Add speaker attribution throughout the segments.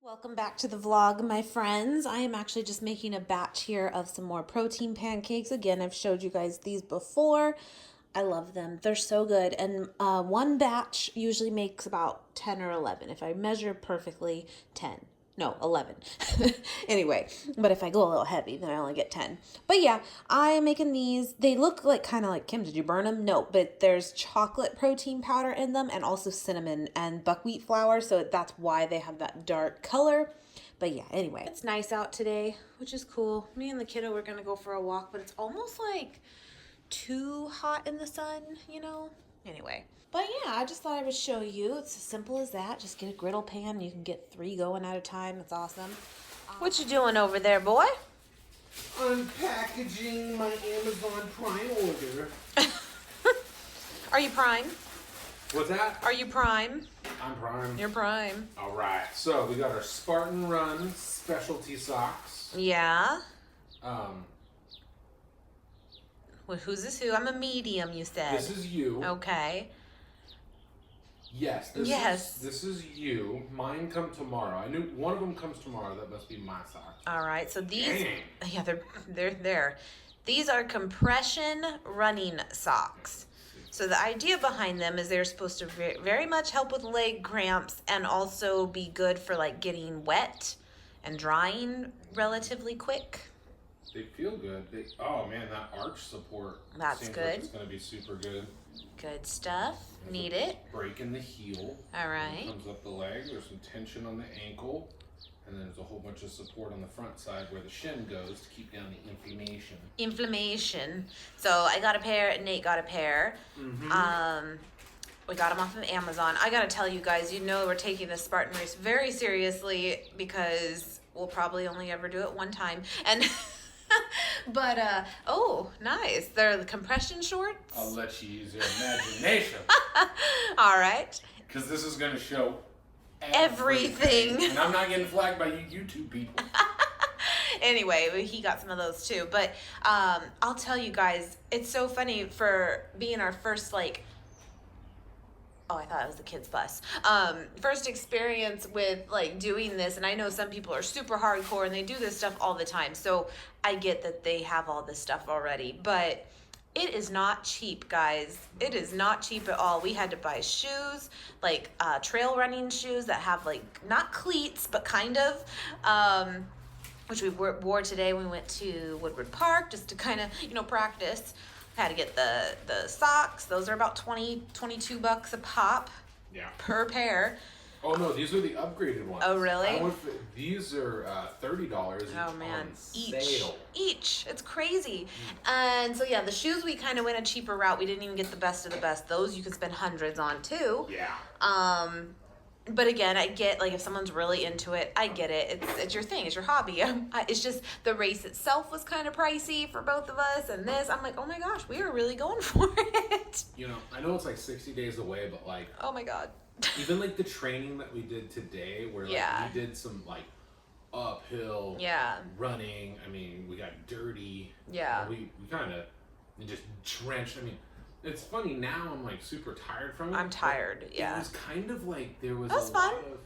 Speaker 1: Welcome back to the vlog, my friends. I am actually just making a batch here of some more protein pancakes. Again, I've showed you guys these before. I love them. They're so good. And one batch usually makes about 10 or 11. If I measure perfectly, 10. No, 11. Anyway, but if I go a little heavy, then I only get 10. But yeah, I am making these. They look like kind of like, Kim, did you burn them? No, but there's chocolate protein powder in them and also cinnamon and buckwheat flour. So that's why they have that dark color. But yeah, anyway, it's nice out today, which is cool. Me and the kiddo, we're going to go for a walk, but it's almost like too hot in the sun, you know? Anyway, but yeah, I just thought I would show you. It's as simple as that. Just get a griddle pan. You can get 3 going at a time. It's awesome. What you doing over there, boy?
Speaker 2: Unpackaging my Amazon Prime order.
Speaker 1: Are you Prime?
Speaker 2: What's that?
Speaker 1: Are you Prime?
Speaker 2: I'm Prime.
Speaker 1: You're Prime.
Speaker 2: All right. So we got our Spartan Run specialty socks.
Speaker 1: Yeah. Well, who's this who? I'm a medium, you said.
Speaker 2: This is you.
Speaker 1: Okay.
Speaker 2: Yes. This is you. Mine come tomorrow. I knew one of them comes tomorrow. That must be my socks.
Speaker 1: All right. So these,
Speaker 2: Dang.
Speaker 1: yeah, they're there. These are compression running socks. So the idea behind them is they're supposed to very much help with leg cramps and also be good for like getting wet and drying relatively quick.
Speaker 2: They feel good. Oh man, that arch support.
Speaker 1: That's
Speaker 2: seems
Speaker 1: good.
Speaker 2: Like it's gonna be super good.
Speaker 1: Good stuff.
Speaker 2: There's
Speaker 1: Need
Speaker 2: a
Speaker 1: it.
Speaker 2: break in the heel.
Speaker 1: All right.
Speaker 2: Comes up the leg. There's some tension on the ankle. And then there's a whole bunch of support on the front side where the shin goes to keep down the inflammation.
Speaker 1: Inflammation. So I got a pair, and Nate got a pair.
Speaker 2: Mm-hmm.
Speaker 1: We got them off of Amazon. I gotta tell you guys, you know we're taking the Spartan Race very seriously because we'll probably only ever do it one time. And but oh, nice. They're the compression shorts.
Speaker 2: I'll let you use your imagination.
Speaker 1: All right.
Speaker 2: Because this is going to show
Speaker 1: everything.
Speaker 2: And I'm not getting flagged by you YouTube people.
Speaker 1: Anyway, he got some of those too. But I'll tell you guys, it's so funny for being our first like, oh, I thought it was the kids' bus. First experience with like doing this, and I know some people are super hardcore and they do this stuff all the time. So I get that they have all this stuff already, but it is not cheap, guys. It is not cheap at all. We had to buy shoes, like trail running shoes that have like not cleats, but kind of, which we wore today when we went to Woodward Park just to kind of, you know, practice. Had to get the socks. Those are about $22 a pop.
Speaker 2: Yeah.
Speaker 1: Per pair.
Speaker 2: Oh no, these are the upgraded ones.
Speaker 1: Oh really?
Speaker 2: These are $30 each.
Speaker 1: Oh man,
Speaker 2: on sale.
Speaker 1: Each. It's crazy. And so yeah, the shoes we kind of went a cheaper route. We didn't even get the best of the best. Those you could spend hundreds on too.
Speaker 2: Yeah.
Speaker 1: But again, I get, like, if someone's really into it, I get it. It's your thing. It's your hobby. It's just the race itself was kind of pricey for both of us. And this, I'm like, oh, my gosh, we are really going for it.
Speaker 2: You know, I know it's like 60 days away, but, like...
Speaker 1: Oh, my God.
Speaker 2: Even, like, the training that we did today, where, like, we did some, like, uphill running. I mean, we got dirty.
Speaker 1: Yeah.
Speaker 2: We kind of just drenched. I mean... It's funny now. I'm like super tired from it.
Speaker 1: I'm tired. Yeah.
Speaker 2: It was kind of like there was.
Speaker 1: That was
Speaker 2: a
Speaker 1: fun.
Speaker 2: lot of,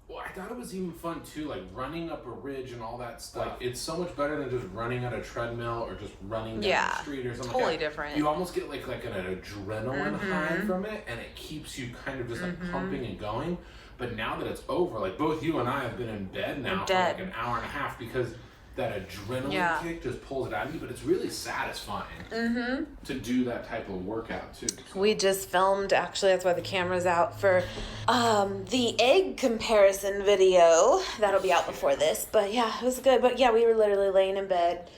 Speaker 2: well, I thought it was even fun too, like running up a ridge and all that stuff. Like, it's so much better than just running on a treadmill or just running down the street or something.
Speaker 1: Totally different.
Speaker 2: You almost get like an adrenaline high from it, and it keeps you kind of just like pumping and going. But now that it's over, like both you and I have been in bed now for like an hour and a half because that adrenaline kick just pulls it out of you, but it's really satisfying to do that type of workout too. So.
Speaker 1: We just filmed, actually, that's why the camera's out, for the egg comparison video. That'll be out before this, but yeah, it was good. But yeah, we were literally laying in bed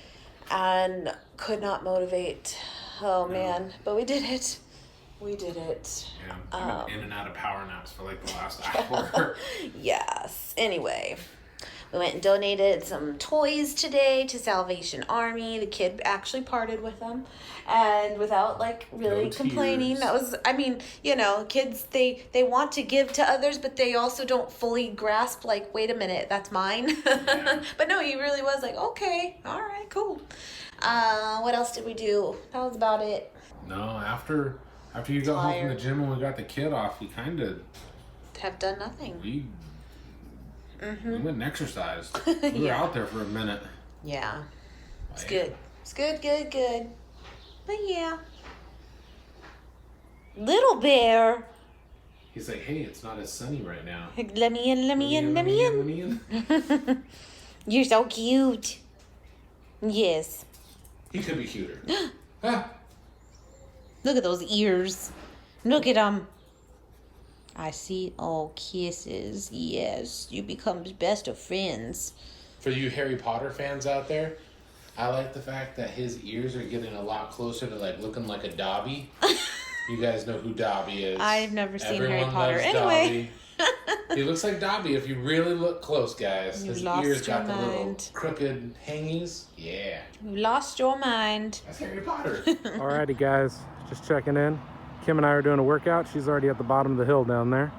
Speaker 1: and could not motivate. Oh man, but we did it. We did it.
Speaker 2: Yeah, I've been in and out of power naps for like the last hour.
Speaker 1: Yes. Anyway. We went and donated some toys today to Salvation Army. The kid actually parted with them, and without like really complaining. That was, I mean, you know, kids, they want to give to others, but they also don't fully grasp like, wait a minute, that's mine. Yeah. But no, he really was like, okay, all right, cool. What else did we do? That was about it.
Speaker 2: No, after you got home from the gym and we got the kid off, we kind of
Speaker 1: have done nothing.
Speaker 2: We We went and exercised. We were out there for a minute.
Speaker 1: Yeah. It's good. It's good, good, good. But yeah. Little bear.
Speaker 2: He's like, hey, it's not as sunny right now.
Speaker 1: Let me in, let me in, let me in. You're so cute. Yes.
Speaker 2: He could be cuter. Ah.
Speaker 1: Look at those ears. Look at them. I see. Oh, kisses. Yes. You become best of friends.
Speaker 2: For you Harry Potter fans out there, I like the fact that his ears are getting a lot closer to like looking like a Dobby. You guys know who Dobby is.
Speaker 1: I've never seen
Speaker 2: Everyone
Speaker 1: Harry Potter.
Speaker 2: loves
Speaker 1: Anyway.
Speaker 2: Dobby. He looks like Dobby if you really look close, guys.
Speaker 1: You
Speaker 2: His
Speaker 1: lost
Speaker 2: ears
Speaker 1: your
Speaker 2: got the little
Speaker 1: mind.
Speaker 2: crooked hangies. Yeah.
Speaker 1: You lost your mind.
Speaker 2: That's Harry Potter.
Speaker 3: Alrighty guys, just checking in. Kim and I are doing a workout. She's already at the bottom of the hill down there.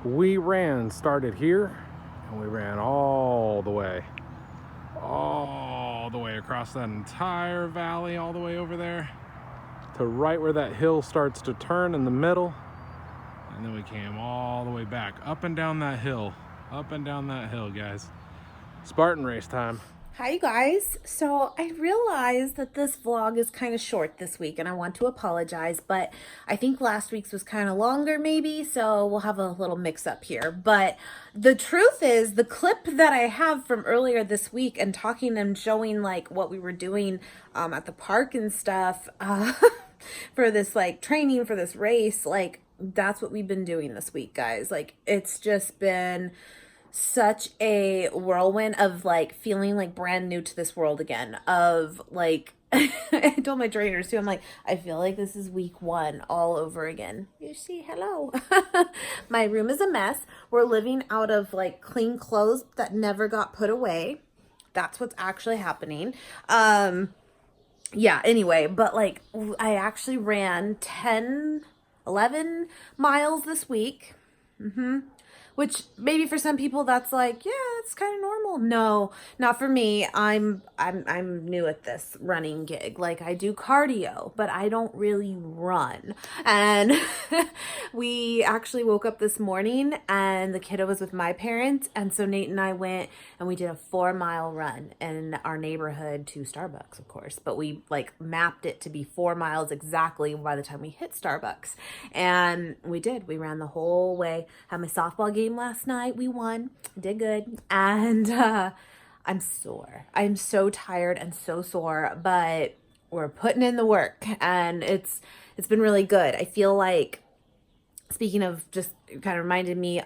Speaker 3: We started here, and we ran all the way across that entire valley, all the way over there to right where that hill starts to turn in the middle. And then we came all the way back, up and down that hill, guys. Spartan race time.
Speaker 1: Hi, you guys. So I realized that this vlog is kind of short this week, and I want to apologize, but I think last week's was kind of longer maybe, so we'll have a little mix up here. But the truth is, the clip that I have from earlier this week and talking and showing like what we were doing at the park and stuff for this like training for this race, like that's what we've been doing this week, guys. Like it's just been such a whirlwind of like feeling like brand new to this world again, of like I told my trainers too, I'm like, I feel like this is week 1 all over again. You see, hello. My room is a mess. We're living out of like clean clothes that never got put away. That's what's actually happening. Yeah, anyway, but like I actually ran 11 miles this week. Which maybe for some people that's like, yeah, it's kind of normal. No, not for me. I'm new at this running gig. Like I do cardio, but I don't really run. And we actually woke up this morning and the kiddo was with my parents. And so Nate and I went and we did a 4-mile run in our neighborhood to Starbucks, of course. But we like mapped it to be 4 miles exactly by the time we hit Starbucks. And we did. We ran the whole way. Had my softball game last night. We won. Did good. And I'm sore. I'm so tired and so sore, but we're putting in the work and it's been really good. I feel like, speaking of, just kind of reminded me,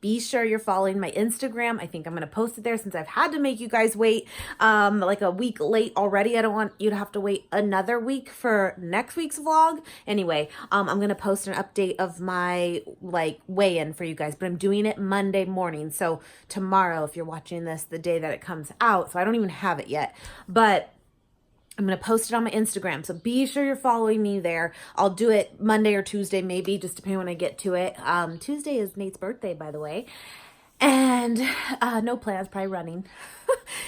Speaker 1: be sure you're following my Instagram. I think I'm going to post it there since I've had to make you guys wait like a week late already. I don't want you to have to wait another week for next week's vlog. Anyway, I'm going to post an update of my like weigh-in for you guys, but I'm doing it Monday morning. So tomorrow, if you're watching this the day that it comes out, so I don't even have it yet, but I'm going to post it on my Instagram. So be sure you're following me there. I'll do it Monday or Tuesday, maybe, just depending when I get to it. Tuesday is Nate's birthday, by the way. And no plans, probably running.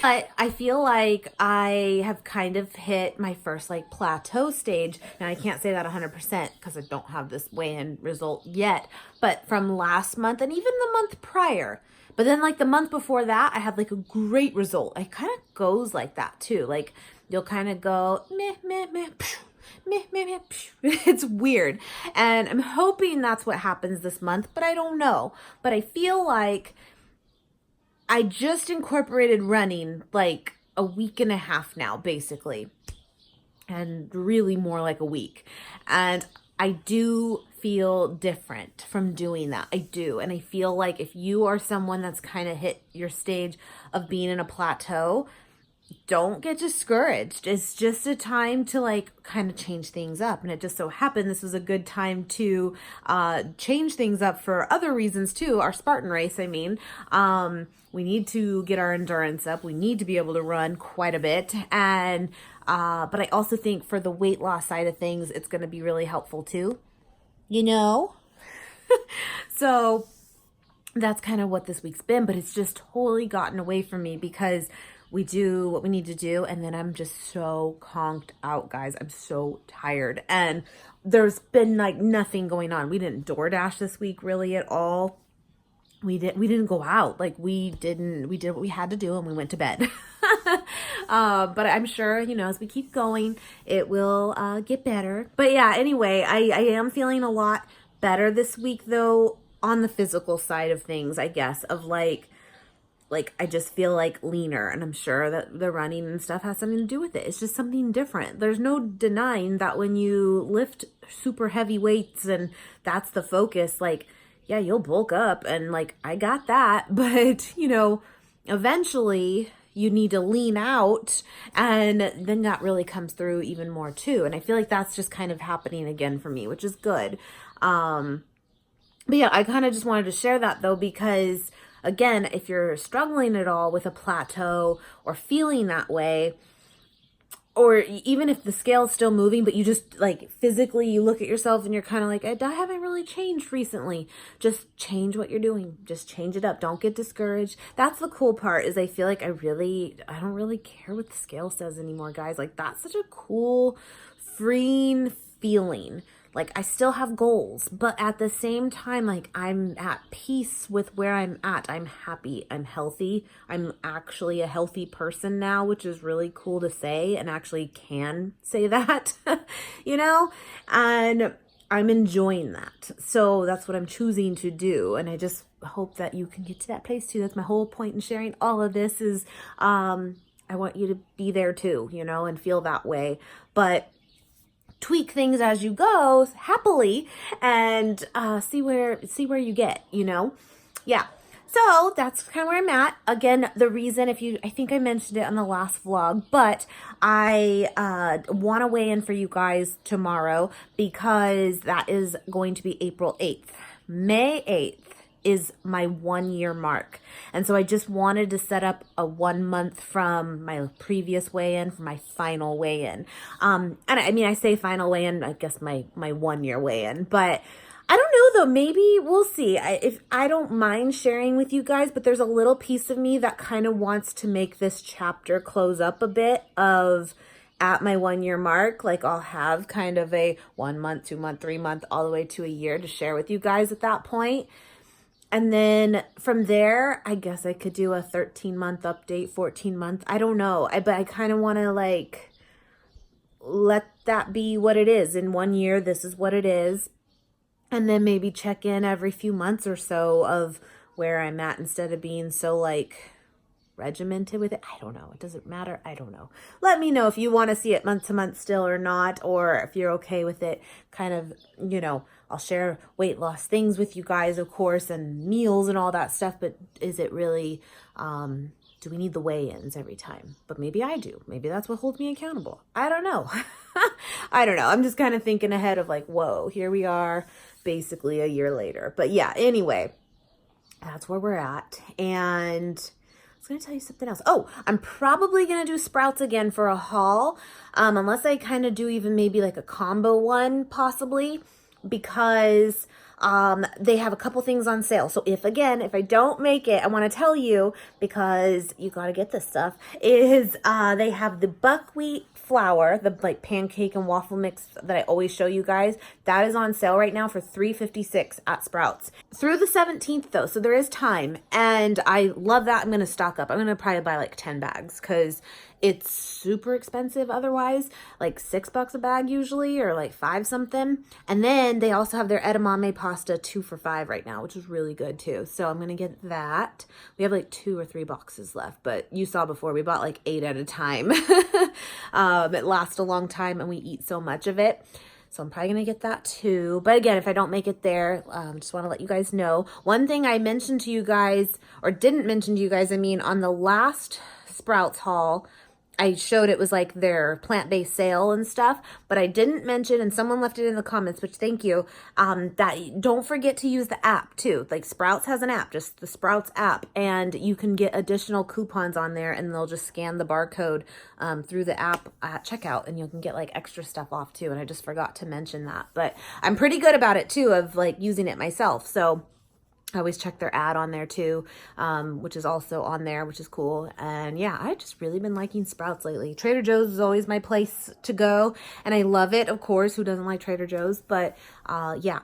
Speaker 1: But I feel like I have kind of hit my first like plateau stage. Now I can't say that 100% because I don't have this weigh-in result yet. But from last month and even the month prior. But then like the month before that, I had like a great result. It kind of goes like that too. Like you'll kind of go meh, meh, meh, phew, meh, meh, meh, phew. It's weird. And I'm hoping that's what happens this month, but I don't know. But I feel like I just incorporated running like a week and a half now, basically. And really more like a week. And I do feel different from doing that. I do. And I feel like if you are someone that's kind of hit your stage of being in a plateau, don't get discouraged. It's just a time to like kind of change things up. And it just so happened this was a good time to change things up for other reasons too. Our Spartan race, I mean. We need to get our endurance up. We need to be able to run quite a bit. And but I also think for the weight loss side of things, it's going to be really helpful too. You know? So that's kind of what this week's been. But it's just totally gotten away from me because we do what we need to do, and then I'm just so conked out, guys. I'm so tired, and there's been like nothing going on. We didn't DoorDash this week really at all. we didn't go out. Like we did what we had to do and we went to bed. But I'm sure, as we keep going, it will get better. But yeah, anyway, I am feeling a lot better this week though, on the physical side of things, I guess, of like I just feel like leaner, and I'm sure that the running and stuff has something to do with it. It's just something different. There's no denying that when you lift super heavy weights and that's the focus, like, yeah, you'll bulk up and like, I got that, but eventually you need to lean out, and then that really comes through even more too. And I feel like that's just kind of happening again for me, which is good. But yeah, I kind of just wanted to share that though, because again, if you're struggling at all with a plateau or feeling that way, or even if the scale's still moving, but you just like physically, you look at yourself and you're kind of like, I haven't really changed recently. Just change what you're doing. Just change it up. Don't get discouraged. That's the cool part, is I feel like I don't really care what the scale says anymore, guys. Like that's such a cool, freeing feeling. Like I still have goals, but at the same time, like I'm at peace with where I'm at. I'm happy. I'm healthy. I'm actually a healthy person now, which is really cool to say, and actually can say that, and I'm enjoying that. So that's what I'm choosing to do. And I just hope that you can get to that place too. That's my whole point in sharing all of this is, I want you to be there too, and feel that way. But tweak things as you go happily, and see where you get, yeah. So that's kind of where I'm at. Again, the reason, I think I mentioned it on the last vlog, but I want to weigh in for you guys tomorrow, because that is going to be April 8th. May 8th is my 1 year mark. And so I just wanted to set up a 1 month from my previous weigh-in for my final weigh-in. And I mean, I say final weigh-in, I guess my 1 year weigh-in, but I don't know though, maybe we'll see. If I don't mind sharing with you guys, but there's a little piece of me that kind of wants to make this chapter close up a bit of at my 1 year mark. Like I'll have kind of a 1 month, 2 month, 3 month, all the way to a year to share with you guys at that point. And then from there, I guess I could do a 13-month update, 14-month. I don't know. But I kind of want to like let that be what it is. In 1 year, this is what it is. And then maybe check in every few months or so of where I'm at, instead of being so like regimented with it. I don't know. It doesn't matter. I don't know. Let me know if you want to see it month to month still or not, or if you're okay with it kind of, I'll share weight loss things with you guys, of course, and meals and all that stuff. But is it really, do we need the weigh-ins every time? But maybe I do. Maybe that's what holds me accountable. I don't know. I don't know. I'm just kind of thinking ahead of like, whoa, here we are basically a year later. But yeah, anyway, that's where we're at. And I was going to tell you something else. Oh, I'm probably going to do Sprouts again for a haul. Unless I kind of do even maybe like a combo one possibly, because they have a couple things on sale. So if I don't make it, I want to tell you, because you got to get this stuff, is they have the buckwheat flour, the like pancake and waffle mix that I always show you guys. That is on sale right now for $3.56 at Sprouts through the 17th though. So there is time, and I love that. I'm going to stock up. I'm going to probably buy like 10 bags, because it's super expensive otherwise, like $6 a bag usually, or like 5 something. And then they also have their edamame pasta 2 for $5 right now, which is really good too. So I'm going to get that. We have like 2 or 3 boxes left, but you saw before we bought like 8 at a time. It lasts a long time and we eat so much of it. So I'm probably going to get that too. But again, if I don't make it there, just want to let you guys know. One thing I mentioned to you guys, or didn't mention to you guys, on the last Sprouts haul, I showed it was like their plant-based sale and stuff, but I didn't mention, and someone left it in the comments, which thank you, that don't forget to use the app too. Like Sprouts has an app, just the Sprouts app, and you can get additional coupons on there, and they'll just scan the barcode through the app at checkout, and you can get like extra stuff off too. And I just forgot to mention that, but I'm pretty good about it too, of like using it myself. So I always check their ad on there too, which is also on there, which is cool. And yeah, I've just really been liking Sprouts lately. Trader Joe's is always my place to go, and I love it, of course. Who doesn't like Trader Joe's? But yeah.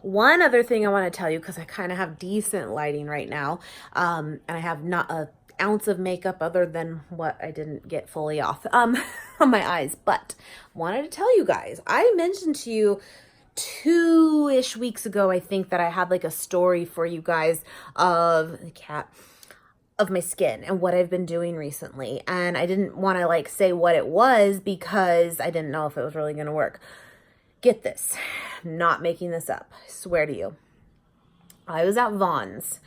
Speaker 1: One other thing I want to tell you, because I kind of have decent lighting right now, and I have not a ounce of makeup other than what I didn't get fully off on my eyes, but wanted to tell you guys, I mentioned to you 2-ish weeks ago, I think, that I had like a story for you guys of the cat, of my skin and what I've been doing recently. And I didn't want to like say what it was because I didn't know if it was really going to work. Get this, I'm not making this up, I swear to you. I was at Vaughn's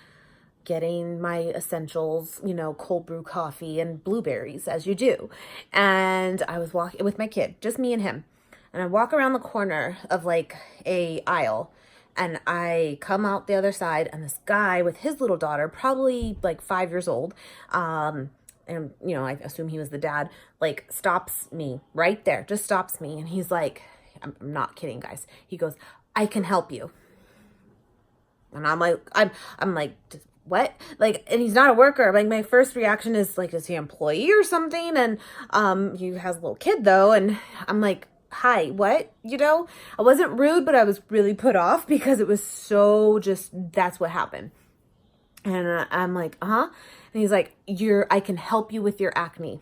Speaker 1: getting my essentials, you know, cold brew coffee and blueberries, as you do. And I was walking with my kid, just me and him. And I walk around the corner of like a aisle, and I come out the other side, and this guy with his little daughter, probably like 5 years old, and you know, I assume he was the dad, like stops me right there, just stops me. And he's like, I'm not kidding, guys. He goes, "I can help you." And I'm like, I'm like, what? Like, and he's not a worker. Like, my first reaction is like, is he an employee or something? And he has a little kid though. And I'm like, hi, what? You know, I wasn't rude, but I was really put off because it was so just, that's what happened. And I'm like, uh-huh. And he's like, I can help you with your acne.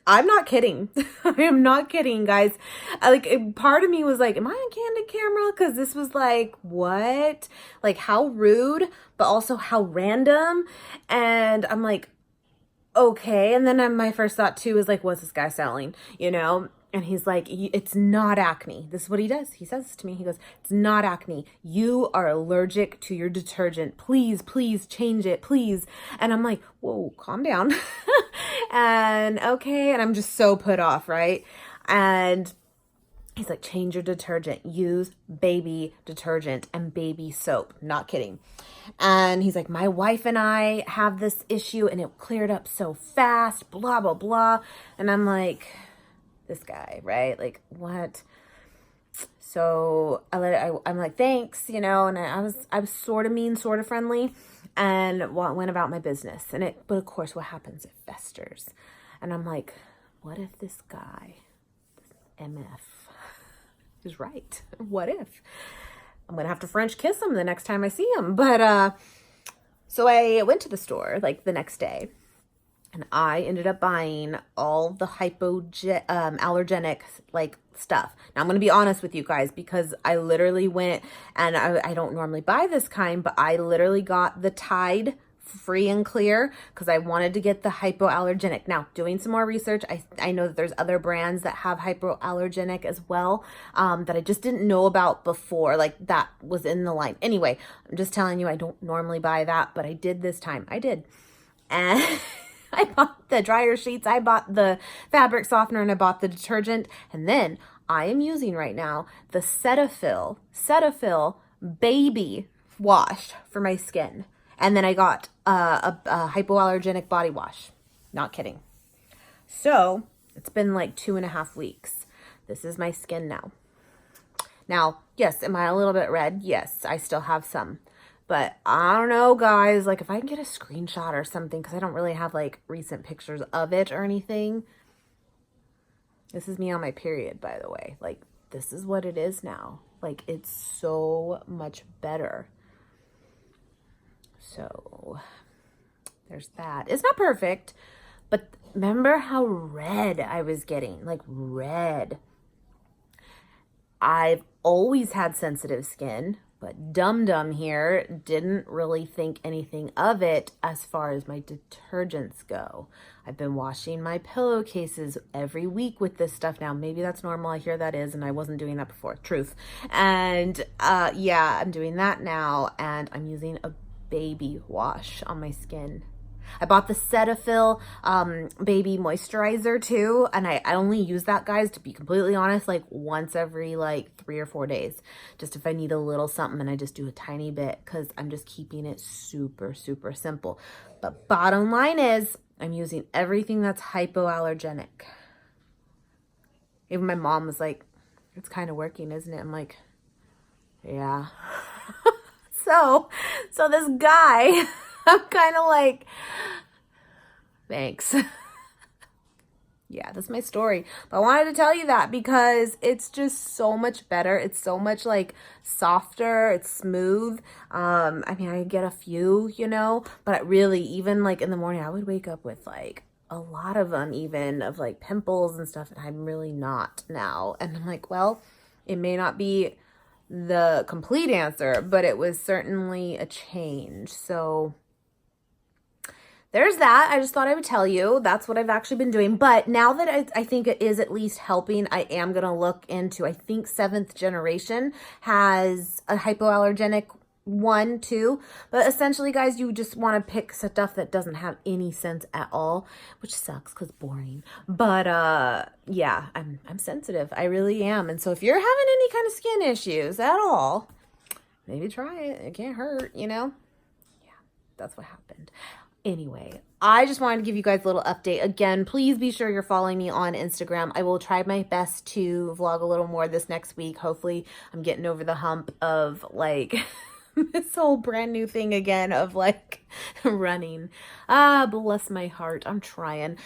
Speaker 1: I'm not kidding. I am not kidding, guys. Part of me was like, am I on candid camera? Because this was like, what? Like, how rude, but also how random. And I'm like, okay. And then my first thought too is like, what's this guy selling? You know? And he's like, it's not acne. This is what he does. He says to me, he goes, it's not acne. You are allergic to your detergent. Please, please change it, please. And I'm like, whoa, calm down. And okay. And I'm just so put off, right? And he's like, change your detergent. Use baby detergent and baby soap. Not kidding. And he's like, my wife and I have this issue and it cleared up so fast, blah, blah, blah. And I'm like, this guy, right? Like, what? So I'm like, thanks, you know, and I was sort of mean, sort of friendly, and went about my business. But of course, what happens? It festers. And I'm like, what if this guy, this MF, is right? What if? I'm going to have to French kiss him the next time I see him. But, so I went to the store like the next day. And I ended up buying all the allergenic like stuff. Now I'm going to be honest with you guys, because I literally went, and I don't normally buy this kind, but I literally got the Tide free and clear because I wanted to get the hypoallergenic. Now, doing some more research, I know that there's other brands that have hypoallergenic as well, that I just didn't know about before. Like, that was in the line. Anyway, I'm just telling you, I don't normally buy that, but I did this time. I did. And I bought the dryer sheets, I bought the fabric softener, and I bought the detergent. And then I am using right now the Cetaphil baby wash for my skin. And then I got a hypoallergenic body wash. Not kidding. So it's been like 2.5 weeks. This is my skin now. Now, yes, am I a little bit red? Yes, I still have some. But I don't know, guys, like if I can get a screenshot or something, because I don't really have like recent pictures of it or anything. This is me on my period, by the way. Like, this is what it is now. Like, it's so much better. So there's that. It's not perfect, but remember how red I was getting? Like, red. I've always had sensitive skin, but Dum here didn't really think anything of it as far as my detergents go. I've been washing my pillowcases every week with this stuff now. Maybe that's normal. I hear that is, and I wasn't doing that before. Truth. And yeah, I'm doing that now, and I'm using a baby wash on my skin. I bought the Cetaphil baby moisturizer too, and I only use that, guys, to be completely honest, like once every like 3 or 4 days, just if I need a little something, and I just do a tiny bit because I'm just keeping it super, super simple. But bottom line is, I'm using everything that's hypoallergenic. Even my mom was like, it's kind of working, isn't it? I'm like, yeah. So this guy, I'm kind of like, thanks. yeah, that's my story. But I wanted to tell you that because it's just so much better. It's so much like softer. It's smooth. I mean, I get a few, you know, but really, even like in the morning, I would wake up with like a lot of uneven of like pimples and stuff, and I'm really not now. And I'm like, well, it may not be the complete answer, but it was certainly a change. So there's that. I just thought I would tell you. That's what I've actually been doing. But now that I think it is at least helping, I am going to look into, I think 7th generation has a hypoallergenic one too. But essentially, guys, you just want to pick stuff that doesn't have any sense at all, which sucks because boring. But yeah, I'm sensitive. I really am. And so if you're having any kind of skin issues at all, maybe try it. It can't hurt, you know? Yeah, that's what happened. Anyway, I just wanted to give you guys a little update. Again, please be sure you're following me on Instagram. I will try my best to vlog a little more this next week. Hopefully, I'm getting over the hump of like this whole brand new thing again of like running. Bless my heart. I'm trying.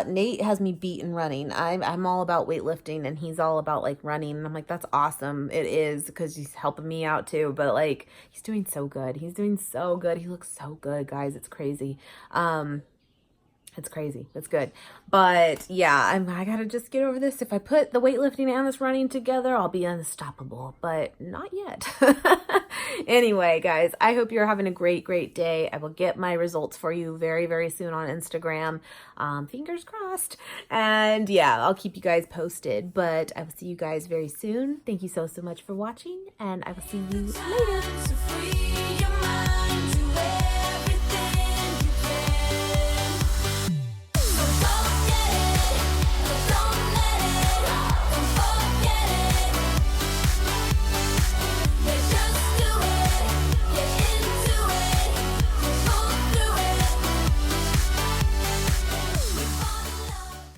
Speaker 1: Nate has me beat in running. I'm all about weightlifting and he's all about like running. And I'm like, that's awesome. It is, because he's helping me out too. But like, he's doing so good. He's doing so good. He looks so good, guys. It's crazy. It's crazy. It's good. But yeah, I gotta just get over this. If I put the weightlifting and this running together, I'll be unstoppable, but not yet. Anyway, guys, I hope you're having a great, great day. I will get my results for you very, very soon on Instagram. Fingers crossed. And yeah, I'll keep you guys posted, but I will see you guys very soon. Thank you so, so much for watching, and I will see you later.